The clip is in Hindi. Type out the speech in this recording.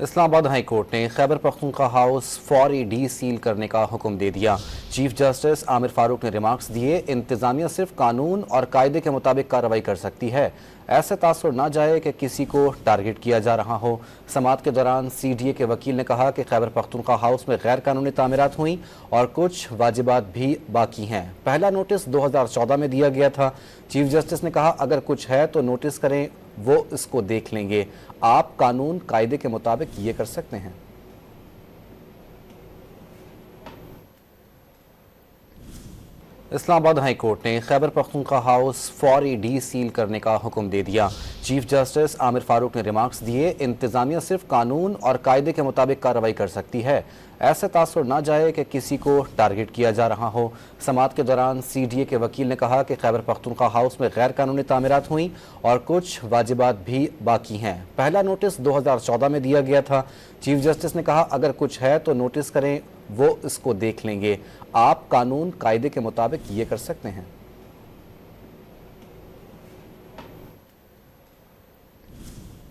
इस्लामाबाद हाई कोर्ट ने खैबर पख्तूनख्वा हाउस फौरी डी सील करने का हुक्म दे दिया। चीफ जस्टिस आमिर फारूक ने रिमार्क्स दिए, इंतजामिया सिर्फ कानून और कायदे के मुताबिक कार्रवाई कर सकती है। ऐसे तासुर ना जाए कि किसी को टारगेट किया जा रहा हो। समाअत के दौरान CDA के वकील ने कहा कि खैबर पख्तूनख्वा हाउस में गैर कानूनी तामीरात हुई और कुछ वाजिबात भी बाकी हैं। पहला नोटिस 2014 में दिया गया था। चीफ जस्टिस ने कहा, अगर कुछ है तो नोटिस करें, वो इसको देख लेंगे। आप कानून कायदे के मुताबिक ये कर सकते हैं। इस्लामाबाद हाई कोर्ट ने खैबर पख्तूनख्वा हाउस फौरी डी सील करने का हुक्म दे दिया। चीफ जस्टिस आमिर फारूक ने रिमार्क्स दिए, इंतजामिया सिर्फ कानून और कायदे के मुताबिक कार्रवाई कर सकती है। ऐसे तासुर ना जाए कि किसी को टारगेट किया जा रहा हो। समाअत के दौरान CDA के वकील ने कहा कि खैबर पख्तूनख्वा हाउस में गैर कानूनी तामीरात हुई और कुछ वाजिबात भी बाकी हैं। पहला नोटिस 2014 में दिया गया था। चीफ जस्टिस ने कहा, अगर कुछ है तो नोटिस करें, वो इसको देख लेंगे। आप कानून कायदे के मुताबिक ये कर सकते हैं।